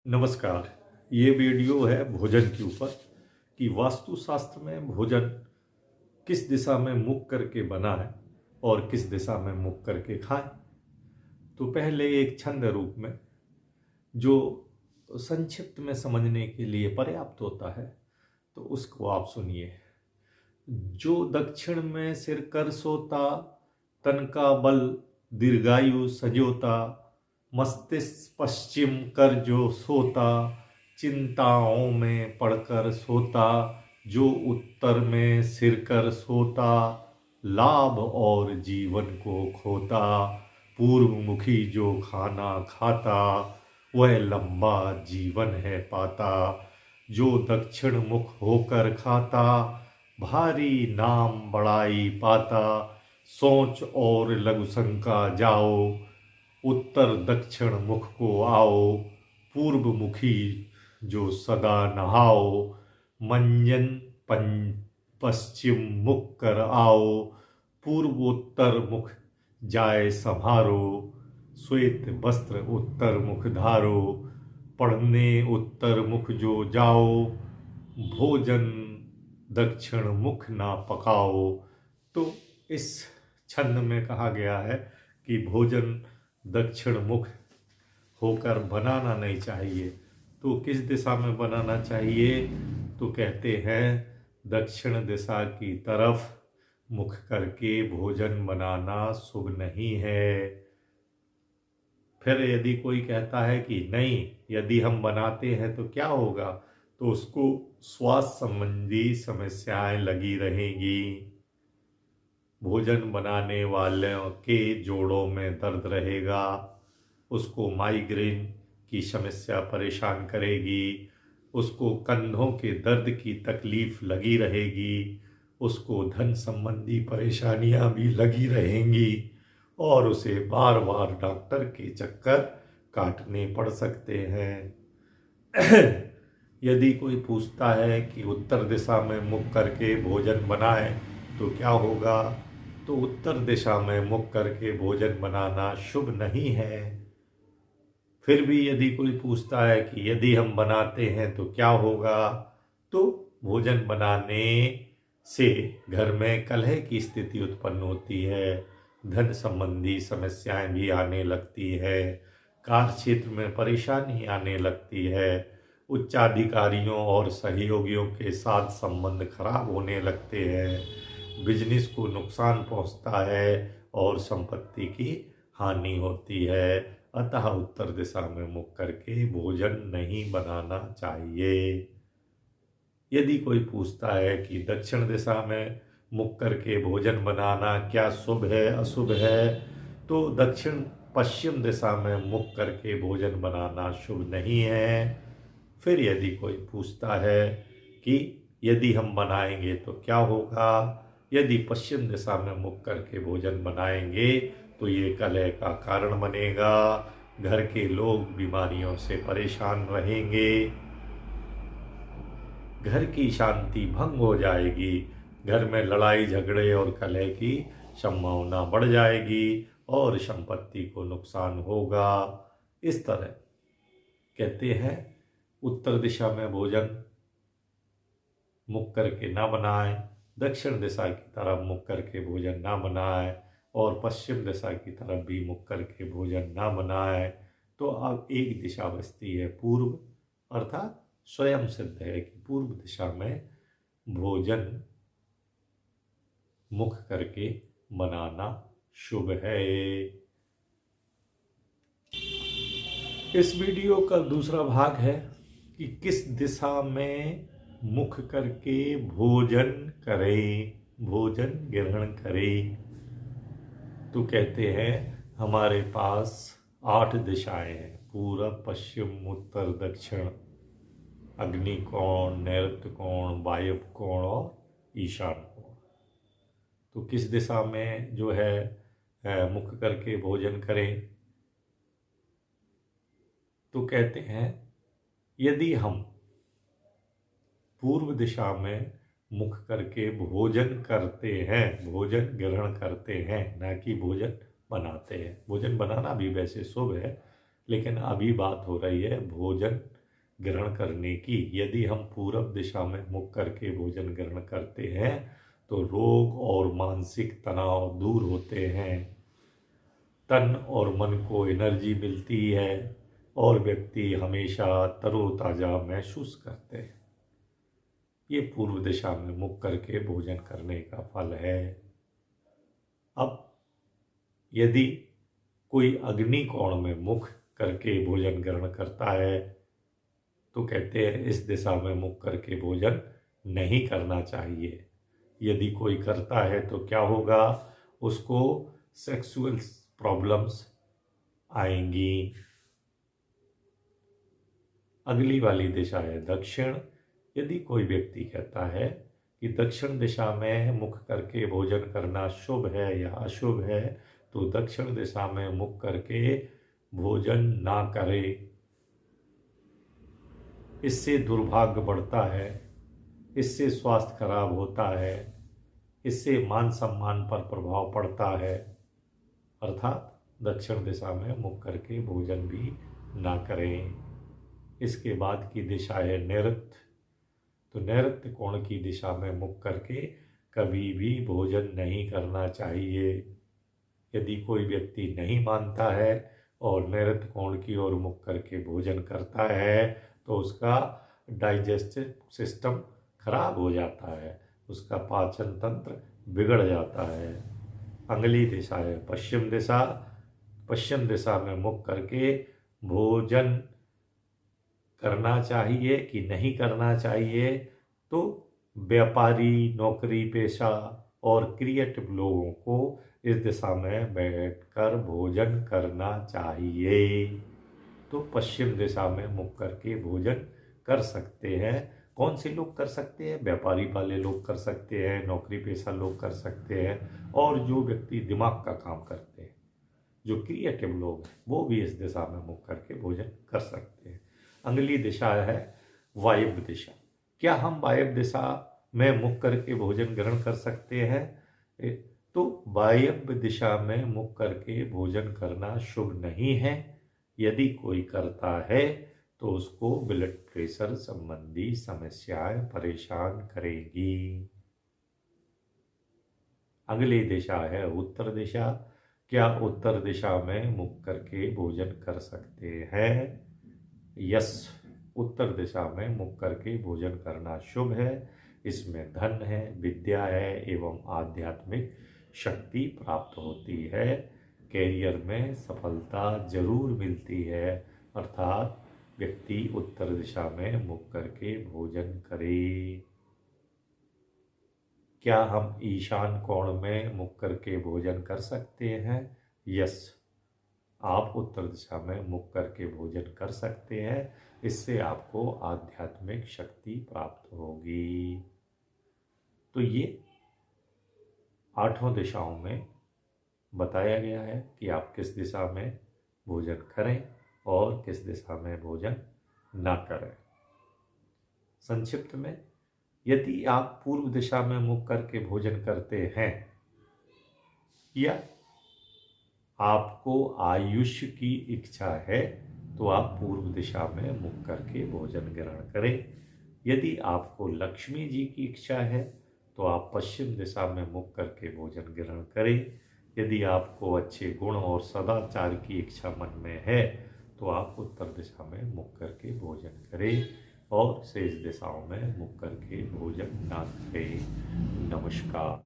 नमस्कार। ये वीडियो है भोजन के ऊपर कि वास्तुशास्त्र में भोजन किस दिशा में मुख करके बनाएं और किस दिशा में मुख करके खाएं। तो पहले एक छंद रूप में जो संक्षिप्त में समझने के लिए पर्याप्त होता है तो उसको आप सुनिए। जो दक्षिण में सिर कर सोता, तन का बल दीर्घायु सजोता, मस्तिष्क पश्चिम कर जो सोता, चिंताओं में पड़कर सोता, जो उत्तर में सिर कर सोता, लाभ और जीवन को खोता, पूर्वमुखी जो खाना खाता, वह लंबा जीवन है पाता, जो दक्षिण मुख होकर खाता, भारी नाम बड़ाई पाता, सोच और लघु शंका जाओ, उत्तर दक्षिण मुख को आओ, पूर्व मुखी जो सदा नहाओ, मंजन पश्चिम मुख कर आओ, पूर्वोत्तर मुख जाए संहारो, श्वेत वस्त्र उत्तर मुख धारो, पढ़ने उत्तर मुख जो जाओ, भोजन दक्षिण मुख ना पकाओ। तो इस छंद में कहा गया है कि भोजन दक्षिण मुख होकर बनाना नहीं चाहिए। तो किस दिशा में बनाना चाहिए? तो कहते हैं दक्षिण दिशा की तरफ मुख करके भोजन बनाना शुभ नहीं है। फिर यदि कोई कहता है कि नहीं, यदि हम बनाते हैं तो क्या होगा, तो उसको स्वास्थ्य संबंधी समस्याएं लगी रहेंगी। भोजन बनाने वालों के जोड़ों में दर्द रहेगा, उसको माइग्रेन की समस्या परेशान करेगी, उसको कंधों के दर्द की तकलीफ लगी रहेगी, उसको धन संबंधी परेशानियां भी लगी रहेंगी और उसे बार बार डॉक्टर के चक्कर काटने पड़ सकते हैं। यदि कोई पूछता है कि उत्तर दिशा में मुख करके भोजन बनाएं तो क्या होगा, तो उत्तर दिशा में मुख करके भोजन बनाना शुभ नहीं है। फिर भी यदि कोई पूछता है कि यदि हम बनाते हैं तो क्या होगा, तो भोजन बनाने से घर में कलह की स्थिति उत्पन्न होती है, धन संबंधी समस्याएं भी आने लगती है, कार्य क्षेत्र में परेशानी आने लगती है, उच्चाधिकारियों और सहयोगियों के साथ संबंध खराब होने लगते हैं, बिजनेस को नुकसान पहुंचता है और संपत्ति की हानि होती है। अतः उत्तर दिशा में मुख करके भोजन नहीं बनाना चाहिए। यदि कोई पूछता है कि दक्षिण दिशा में मुख करके भोजन बनाना क्या शुभ है अशुभ है, तो दक्षिण पश्चिम दिशा में मुख करके भोजन बनाना शुभ नहीं है। फिर यदि कोई पूछता है कि यदि हम बनाएंगे तो क्या होगा, यदि पश्चिम दिशा में मुख करके भोजन बनाएंगे तो ये कलह का कारण बनेगा, घर के लोग बीमारियों से परेशान रहेंगे, घर की शांति भंग हो जाएगी, घर में लड़ाई झगड़े और कलह की संभावना बढ़ जाएगी और संपत्ति को नुकसान होगा। इस तरह कहते हैं उत्तर दिशा में भोजन मुख करके ना बनाएं, दक्षिण दिशा की तरफ मुख करके भोजन ना बनाएं और पश्चिम दिशा की तरफ भी मुख करके भोजन ना बनाएं। तो अब एक दिशा बचती है पूर्व, अर्थात स्वयं सिद्ध है कि पूर्व दिशा में भोजन मुख करके बनाना शुभ है। इस वीडियो का दूसरा भाग है कि किस दिशा में मुख करके भोजन करें, भोजन ग्रहण करें। तो कहते हैं हमारे पास 8 दिशाएं हैं, पूरब पश्चिम उत्तर दक्षिण, अग्नि कोण, नैऋत्य कोण, वायव्य कोण और ईशान कोण। तो किस दिशा में जो है मुख करके भोजन करें, तो कहते हैं यदि हम पूर्व दिशा में मुख करके भोजन करते हैं, भोजन ग्रहण करते हैं, ना कि भोजन बनाते हैं। भोजन बनाना भी वैसे शुभ है, लेकिन अभी बात हो रही है भोजन ग्रहण करने की। यदि हम पूरब दिशा में मुख करके भोजन ग्रहण करते हैं तो रोग और मानसिक तनाव दूर होते हैं, तन और मन को एनर्जी मिलती है और व्यक्ति हमेशा तरोताजा महसूस करते हैं। ये पूर्व दिशा में मुख करके भोजन करने का फल है। अब यदि कोई अग्नि कोण में मुख करके भोजन ग्रहण करता है तो कहते हैं इस दिशा में मुख करके भोजन नहीं करना चाहिए। यदि कोई करता है तो क्या होगा, उसको सेक्सुअल प्रॉब्लम्स आएंगी। अगली वाली दिशा है दक्षिण। यदि कोई व्यक्ति कहता है कि दक्षिण दिशा में मुख करके भोजन करना शुभ है या अशुभ है तो दक्षिण दिशा में मुख करके भोजन ना करे। इससे दुर्भाग्य बढ़ता है, इससे स्वास्थ्य खराब होता है, इससे मान सम्मान पर प्रभाव पड़ता है। अर्थात दक्षिण दिशा में मुख करके भोजन भी ना करें। इसके बाद की दिशा है नैऋत्य। तो नैऋत्य कोण की दिशा में मुख करके कभी भी भोजन नहीं करना चाहिए। यदि कोई व्यक्ति नहीं मानता है और नैऋत्य कोण की ओर मुख करके भोजन करता है तो उसका डाइजेस्टिव सिस्टम खराब हो जाता है, उसका पाचन तंत्र बिगड़ जाता है। अगली दिशा है पश्चिम दिशा। पश्चिम दिशा में मुख करके भोजन करना चाहिए कि नहीं करना चाहिए, तो व्यापारी, नौकरी पेशा और क्रिएटिव लोगों को इस दिशा में बैठकर भोजन करना चाहिए। तो पश्चिम दिशा में मुख करके भोजन कर सकते हैं। कौन से लोग कर सकते हैं? व्यापारी वाले लोग कर सकते हैं, नौकरी पेशा लोग कर सकते हैं, और जो व्यक्ति दिमाग का काम करते हैं, जो क्रिएटिव लोग हैं, वो भी इस दिशा में मुख करके भोजन कर सकते हैं। अगली दिशा है वायव्य दिशा। क्या हम वायव्य दिशा में मुख करके भोजन ग्रहण कर सकते हैं? तो वायव्य दिशा में मुख करके भोजन करना शुभ नहीं है। यदि कोई करता है तो उसको ब्लड प्रेशर संबंधी समस्याएं परेशान करेगी। अगली दिशा है उत्तर दिशा। क्या उत्तर दिशा में मुख करके भोजन कर सकते हैं? यस, उत्तर दिशा में मुख करके भोजन करना शुभ है। इसमें धन है, विद्या है एवं आध्यात्मिक शक्ति प्राप्त होती है। कैरियर में सफलता जरूर मिलती है। अर्थात व्यक्ति उत्तर दिशा में मुख करके भोजन करे। क्या हम ईशान कोण में मुख करके भोजन कर सकते हैं? यस, आप उत्तर दिशा में मुख करके भोजन कर सकते हैं। इससे आपको आध्यात्मिक शक्ति प्राप्त होगी। तो ये 8 दिशाओं में बताया गया है कि आप किस दिशा में भोजन करें और किस दिशा में भोजन ना करें। संक्षिप्त में, यदि आप पूर्व दिशा में मुख करके भोजन करते हैं या आपको आयुष्य की इच्छा है तो आप पूर्व दिशा में मुख करके भोजन ग्रहण करें। यदि आपको लक्ष्मी जी की इच्छा है तो आप पश्चिम दिशा में मुख करके भोजन ग्रहण करें। यदि आपको अच्छे गुण और सदाचार की इच्छा मन में है तो आप उत्तर दिशा में मुख करके भोजन करें और शेष दिशाओं में मुख करके भोजन ना करें। नमस्कार।